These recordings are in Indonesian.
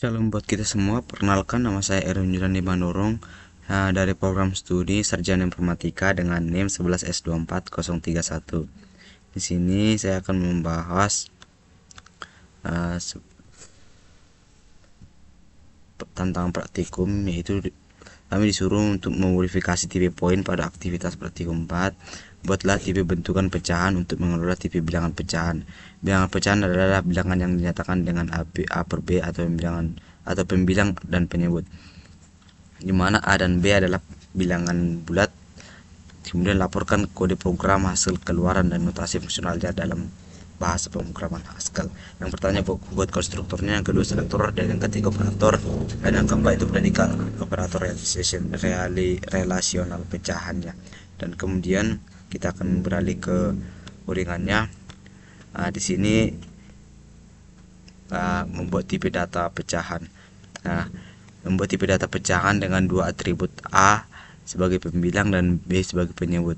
Shalom buat kita semua. Perkenalkan, nama saya Erwin Yudhandi Bandorong dari program studi Sarjana Informatika dengan NIM 11S24031. Di sini saya akan membahas tentang praktikum, yaitu kami disuruh untuk memodifikasi tipe poin pada aktivitas praktikum 4. Buatlah tipe bentukan pecahan untuk mengelola tipe bilangan pecahan. Bilangan pecahan adalah bilangan yang dinyatakan dengan A per B atau pembilang dan penyebut, di mana A dan B adalah bilangan bulat. Kemudian laporkan kode program, hasil keluaran, dan notasi fungsionalnya dalam bahasa pemrograman Haskell. Yang pertama buat konstruktornya, yang kedua selektor, dan yang ketiga operator, dan yang keempat itu predikat operator relasional pecahannya. Dan kemudian kita akan beralih ke uringannya. Di sini membuat tipe data pecahan. Membuat tipe data pecahan dengan dua atribut, A sebagai pembilang dan B sebagai penyebut.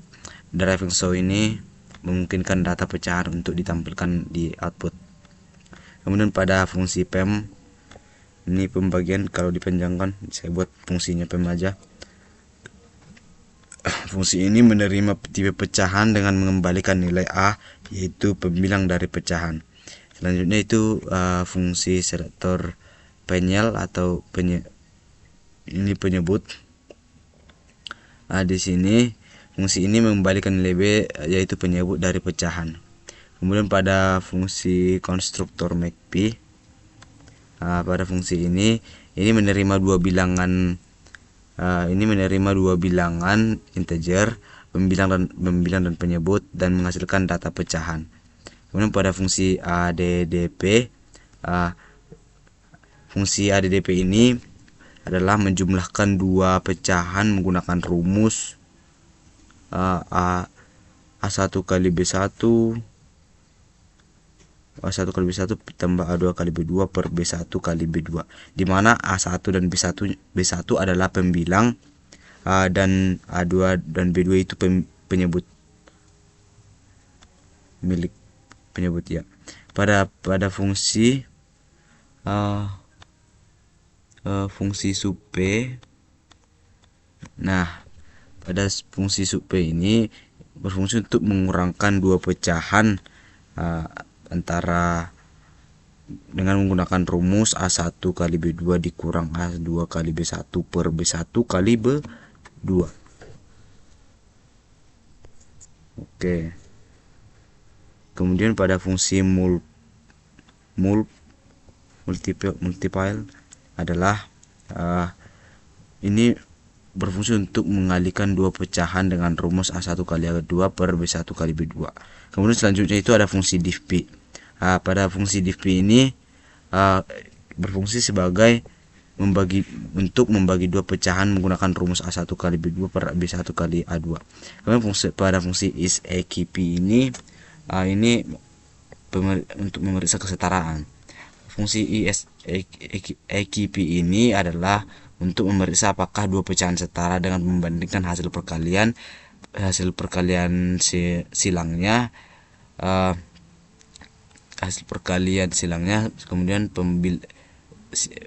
Driving show ini memungkinkan data pecahan untuk ditampilkan di output. Kemudian pada fungsi PEM, ini pembagian, kalau dipanjangkan saya buat fungsinya PEM aja. Fungsi ini menerima tipe pecahan dengan mengembalikan nilai A, yaitu pembilang dari pecahan. Selanjutnya itu fungsi selektor penyel atau ini penyebut. Di sini fungsi ini mengembalikan nilai B, yaitu penyebut dari pecahan. Kemudian pada fungsi konstruktor MACP, pada fungsi ini menerima dua bilangan integer, pembilang dan penyebut, dan menghasilkan data pecahan. Kemudian pada fungsi ADDP ini adalah menjumlahkan dua pecahan menggunakan rumus A1 kali B1 tambah A2 kali B2 per B1 kali B2, di mana A1 dan B1 adalah pembilang, dan A2 dan B2 itu penyebut, milik penyebut ya. Pada fungsi fungsi sub P. Pada fungsi sub P ini berfungsi untuk mengurangkan dua pecahan antara dengan menggunakan rumus A1 kali B2 dikurang A2 kali B1 per B1 kali B2. Oke. Kemudian pada fungsi multiply adalah ini berfungsi untuk mengalihkan dua pecahan dengan rumus A1 kali A2 per B1 kali B2. Kemudian selanjutnya itu ada fungsi divp. Pada fungsi divp ini berfungsi sebagai membagi dua pecahan menggunakan rumus A1 kali B2 per B1 kali A2. Kemudian pada fungsi isEQP ini untuk memeriksa kesetaraan. Fungsi isEQP ini adalah untuk memeriksa apakah dua pecahan setara dengan membandingkan hasil perkalian silangnya, kemudian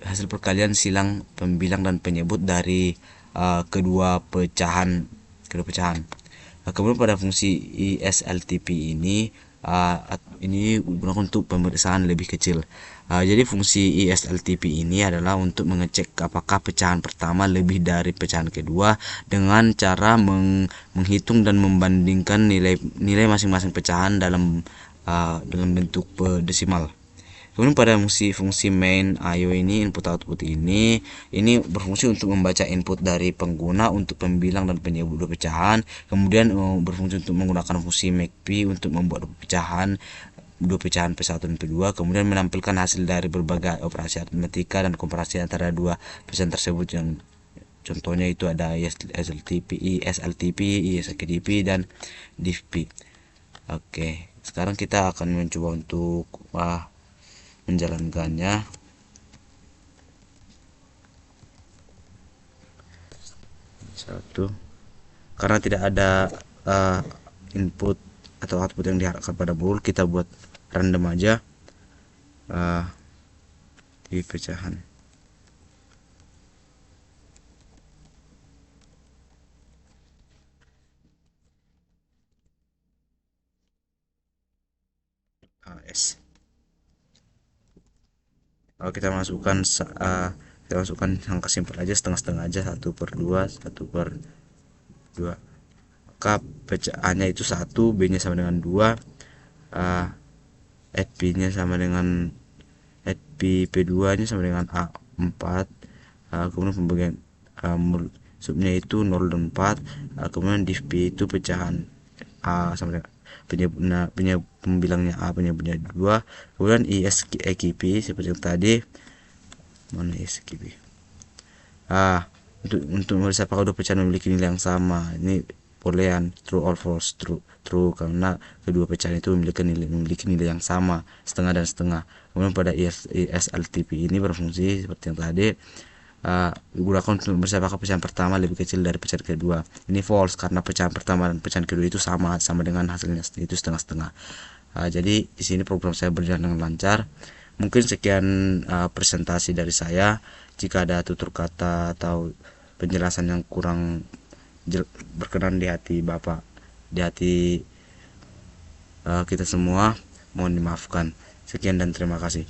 hasil perkalian silang pembilang dan penyebut dari kedua pecahan. Kemudian pada fungsi ISLTP ini digunakan untuk pemeriksaan lebih kecil. Jadi fungsi ISLTP ini adalah untuk mengecek apakah pecahan pertama lebih dari pecahan kedua dengan cara menghitung dan membandingkan nilai masing-masing pecahan dalam bentuk desimal. Kemudian pada fungsi main IO ini, input output ini berfungsi untuk membaca input dari pengguna untuk pembilang dan penyebut dua pecahan. Kemudian berfungsi untuk menggunakan fungsi MACP untuk membuat dua pecahan P1 dan P2, kemudian menampilkan hasil dari berbagai operasi aritmetika dan komparasi antara dua pecahan tersebut, yang contohnya itu ada ISLTP, ISKDP, dan divp. Oke, sekarang kita akan mencoba untuk menjalankannya. Karena tidak ada input atau output yang diharapkan pada bool, kita buat random aja di pecahan. kita masukkan angka simpel aja, setengah-setengah aja, 1/2, 1/2. Maka pecahannya itu 1, B nya sama dengan 2, FP nya sama dengan FP2 nya sama dengan A 4. Kemudian pembagian subnya itu 0 dan 4. Kemudian div P itu pecahan A sama dengan pembilangnya A, penyebutnya 2. Kemudian ISKP seperti yang tadi. Mana ISKP? Untuk memeriksa apakah dua pecahan memiliki nilai yang sama, ini boolean, true or false. True karena kedua pecahan itu memiliki nilai yang sama, setengah dan setengah. Kemudian pada ISLTP ini berfungsi seperti yang tadi, digunakan untuk memeriksa apakah pecahan pertama lebih kecil dari pecahan kedua. Ini false karena pecahan pertama dan pecahan kedua itu sama dengan hasilnya, itu setengah-setengah. Jadi di sini program saya berjalan dengan lancar. Mungkin sekian presentasi dari saya. Jika ada tutur kata atau penjelasan yang kurang berkenan di hati Bapak, di hati kita semua, mohon dimaafkan. Sekian dan terima kasih.